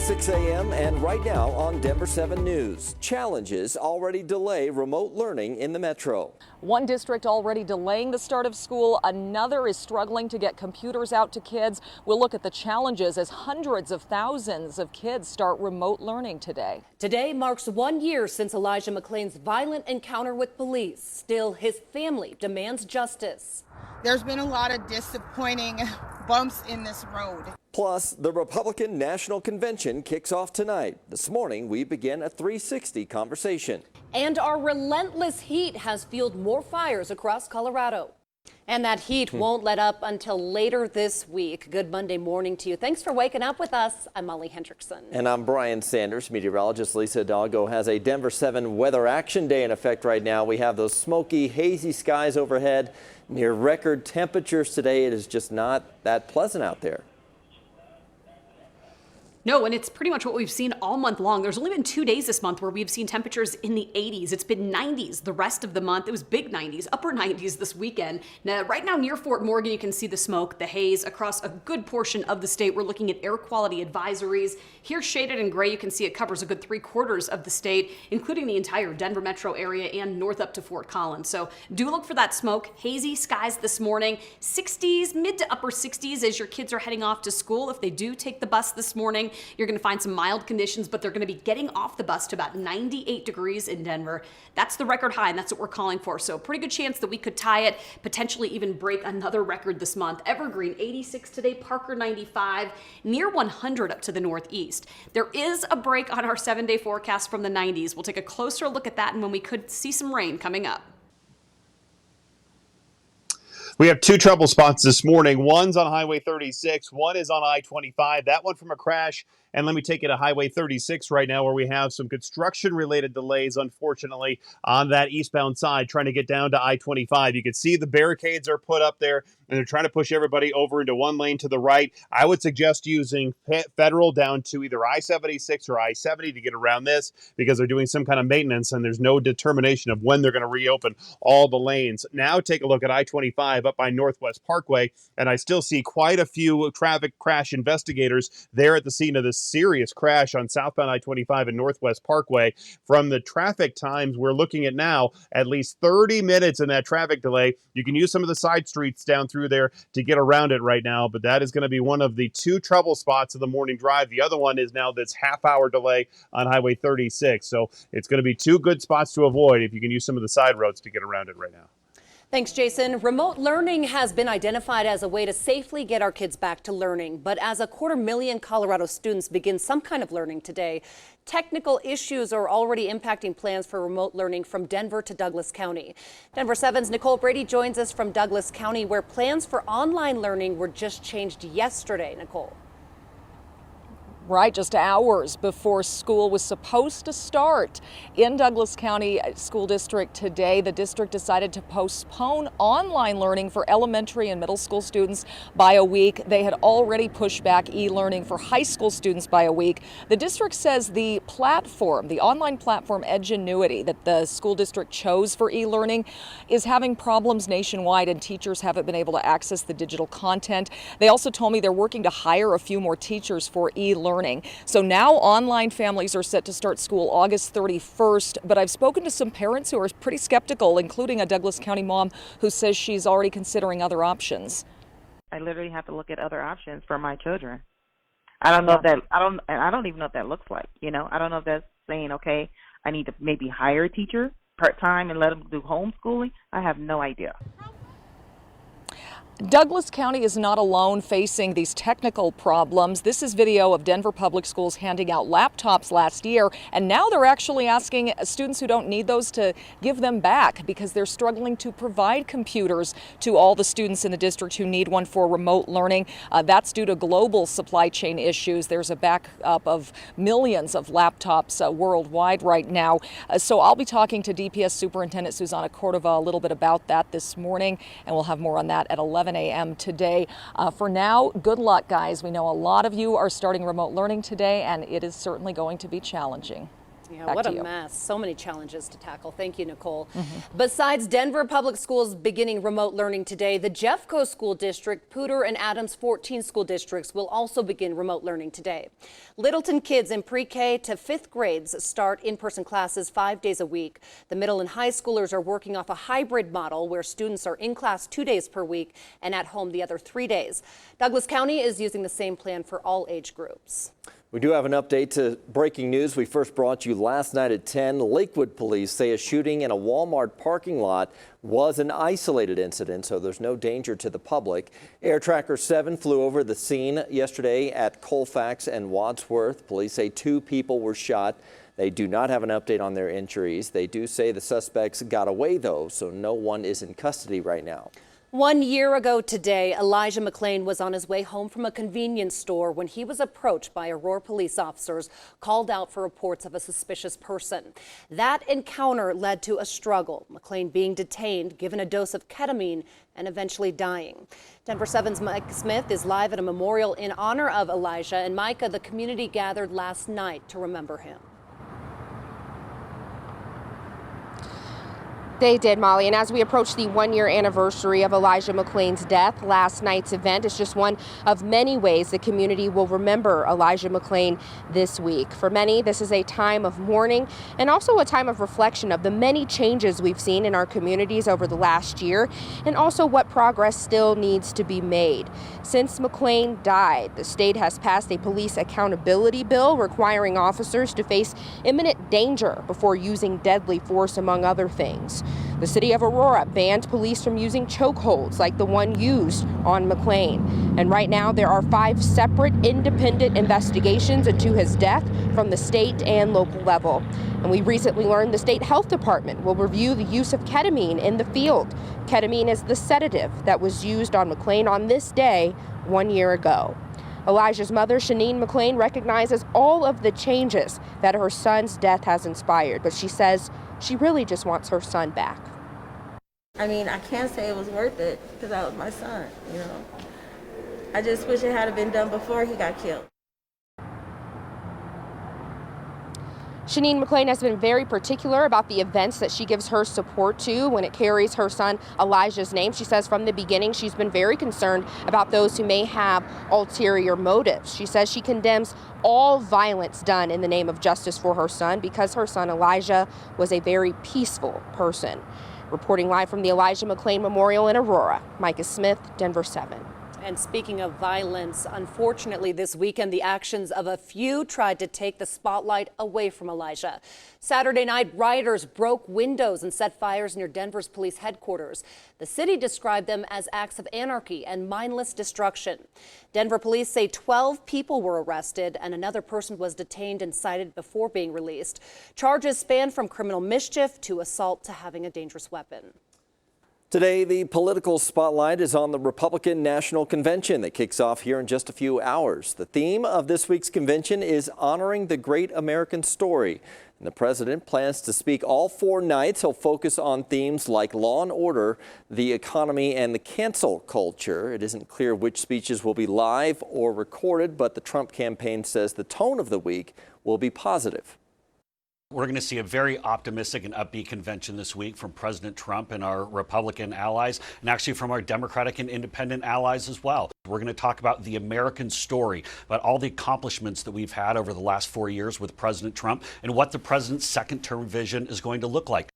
6 a.m. and right now on Denver7 News. Challenges already delay remote learning in the metro. One district already delaying the start of school. Another is struggling to get computers out to kids. We'll look at the challenges as hundreds of thousands of kids start remote learning today. Today marks 1 year since Elijah McClain's violent encounter with police. Still, his family demands justice. There's been a lot of disappointing bumps in this road. Plus, the Republican National Convention kicks off tonight. This morning, we begin a 360 conversation. And our relentless heat has fueled more fires across Colorado. And that heat won't let up until later this week. Good Monday morning to you. Thanks for waking up with us. I'm Molly Hendrickson. And I'm Brian Sanders. Meteorologist Lisa Hidalgo has a Denver7 weather action day in effect right now. We have those smoky, hazy skies overhead. Near record temperatures today. It is just not that pleasant out there. No, and it's pretty much what we've seen all month long. There's only been 2 days this month where we've seen temperatures in the 80s. It's been 90s the rest of the month. It was big 90s, upper 90s this weekend. Now, right now near Fort Morgan, you can see the smoke, the haze across a good portion of the state. We're looking at air quality advisories. Here, shaded in gray, you can see it covers a good 3/4 of the state, including the entire Denver metro area and north up to Fort Collins. So do look for that smoke. Hazy skies this morning, 60s, mid to upper 60s as your kids are heading off to school. If they do take the bus this morning, you're going to find some mild conditions, but they're going to be getting off the bus to about 98 degrees in Denver. That's the record high, and that's what we're calling for. So pretty good chance that we could tie it, potentially even break another record this month. Evergreen, 86 today, Parker, 95, near 100 up to the northeast. There is a break on our 7-day forecast from the 90s. We'll take a closer look at that and when we could see some rain coming up. We have two trouble spots this morning. One's on Highway 36. One is on I-25. That one from a crash. And let me take you to Highway 36 right now where we have some construction-related delays, unfortunately, on that eastbound side trying to get down to I-25. You can see the barricades are put up there, and they're trying to push everybody over into one lane to the right. I would suggest using Federal down to either I-76 or I-70 to get around this because they're doing some kind of maintenance, and there's no determination of when they're going to reopen all the lanes. Now take a look at I-25 up by Northwest Parkway, and I still see quite a few traffic crash investigators there at the scene of this serious crash on southbound I-25 and Northwest Parkway. From the traffic times we're looking at now, at least 30 minutes in that traffic delay. You can use some of the side streets down through there to get around it right now, but that is going to be one of the two trouble spots of the morning drive. The other one is now this half-hour delay on Highway 36, so it's going to be two good spots to avoid if you can use some of the side roads to get around it right now. Thanks, Jason. Remote learning has been identified as a way to safely get our kids back to learning. But as 250,000 Colorado students begin some kind of learning today, technical issues are already impacting plans for remote learning from Denver to Douglas County. Denver7's Nicole Brady joins us from Douglas County, where plans for online learning were just changed yesterday. Nicole. Right, just hours before school was supposed to start in Douglas County School District today, the district decided to postpone online learning for elementary and middle school students by a week. They had already pushed back e-learning for high school students by a week. The district says the platform, the online platform Edgenuity that the school district chose for e-learning is having problems nationwide and teachers haven't been able to access the digital content. They also told me they're working to hire a few more teachers for e-learning. So now online families are set to start school August 31st, but I've spoken to some parents who are pretty skeptical, including a Douglas County mom who says she's already considering other options. I literally have to look at other options for my children. I don't know if that, I don't even know what that looks like, you know. I don't know if that's saying, okay, I need to maybe hire a teacher part-time and let them do homeschooling. I have no idea. Douglas County is not alone facing these technical problems. This is video of Denver Public Schools handing out laptops last year, and now they're actually asking students who don't need those to give them back because they're struggling to provide computers to all the students in the district who need one for remote learning. That's due to global supply chain issues. There's a backup of millions of laptops worldwide right now. So I'll be talking to DPS Superintendent Susana Cordova a little bit about that this morning, and we'll have more on that at 11 a.m. today. For now, good luck, guys. We know a lot of you are starting remote learning today, and it is certainly going to be challenging. Yeah, Back what to a you. mess. So many challenges to tackle. Thank you, Nicole. Besides Denver Public Schools beginning remote learning today, the Jeffco School District, Poudre and Adams 14 school districts will also begin remote learning today. Littleton kids in pre-K to 5th grades start in-person classes 5 days a week. The middle and high schoolers are working off a hybrid model where students are in class 2 days per week and at home the other 3 days. Douglas County is using the same plan for all age groups. We do have an update to breaking news we first brought you last night at 10. Lakewood police say a shooting in a Walmart parking lot was an isolated incident, so there's no danger to the public. Air Tracker 7 flew over the scene yesterday at Colfax and Wadsworth. Police say 2 people were shot. They do not have an update on their injuries. They do say the suspects got away, though, so no one is in custody right now. 1 year ago today, Elijah McClain was on his way home from a convenience store when he was approached by Aurora police officers called out for reports of a suspicious person. That encounter led to a struggle, McClain being detained, given a dose of ketamine, and eventually dying. Denver7's Mike Smith is live at a memorial in honor of Elijah. And Micah, the community gathered last night to remember him. They did, Molly, and as we approach the 1-year anniversary of Elijah McClain's death, last night's event is just one of many ways the community will remember Elijah McClain this week. For many, this is a time of mourning and also a time of reflection of the many changes we've seen in our communities over the last year and also what progress still needs to be made. Since McClain died, the state has passed a police accountability bill requiring officers to face imminent danger before using deadly force, among other things. The city of Aurora banned police from using chokeholds like the one used on McClain. And right now there are 5 separate independent investigations into his death from the state and local level. And we recently learned the state health department will review the use of ketamine in the field. Ketamine is the sedative that was used on McClain on this day 1 year ago. Elijah's mother, Shanine McClain, recognizes all of the changes that her son's death has inspired, but she says she really just wants her son back. I mean, I can't say it was worth it because that was my son, you know. I just wish it had been done before he got killed. Shanine McClain has been very particular about the events that she gives her support to when it carries her son Elijah's name. She says from the beginning she's been very concerned about those who may have ulterior motives. She says she condemns all violence done in the name of justice for her son because her son Elijah was a very peaceful person. Reporting live from the Elijah McClain Memorial in Aurora, Micah Smith, Denver7. And speaking of violence, unfortunately this weekend the actions of a few tried to take the spotlight away from Elijah. Saturday night, rioters broke windows and set fires near Denver's police headquarters. The city described them as acts of anarchy and mindless destruction. Denver police say 12 people were arrested and another person was detained and cited before being released. Charges span from criminal mischief to assault to having a dangerous weapon. Today, the political spotlight is on the Republican National Convention that kicks off here in just a few hours. The theme of this week's convention is honoring the great American story. And the president plans to speak all 4 nights. He'll focus on themes like law and order, the economy, and the cancel culture. It isn't clear which speeches will be live or recorded, but the Trump campaign says the tone of the week will be positive. We're going to see a very optimistic and upbeat convention this week from President Trump and our Republican allies, and actually from our Democratic and Independent allies as well. We're going to talk about the American story, about all the accomplishments that we've had over the last 4 years with President Trump and what the president's second-term vision is going to look like.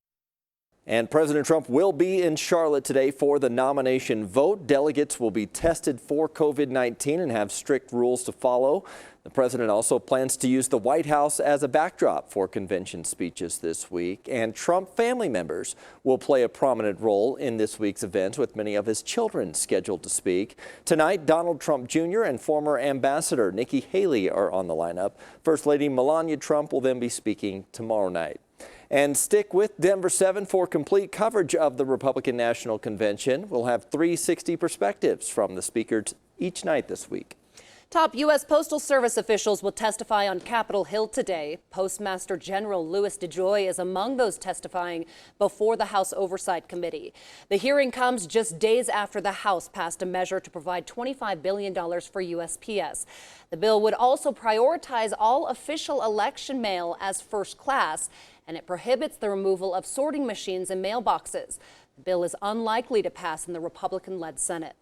And President Trump will be in Charlotte today for the nomination vote. Delegates will be tested for COVID-19 and have strict rules to follow. The president also plans to use the White House as a backdrop for convention speeches this week. And Trump family members will play a prominent role in this week's event, with many of his children scheduled to speak. Tonight, Donald Trump Jr. and former Ambassador Nikki Haley are on the lineup. First Lady Melania Trump will then be speaking tomorrow night. And stick with Denver7 for complete coverage of the Republican National Convention. We'll have 360 perspectives from the speakers each night this week. Top U.S. Postal Service officials will testify on Capitol Hill today. Postmaster General Louis DeJoy is among those testifying before the House Oversight Committee. The hearing comes just days after the House passed a measure to provide $25 billion for USPS. The bill would also prioritize all official election mail as first class, and it prohibits the removal of sorting machines in mailboxes. The bill is unlikely to pass in the Republican-led Senate.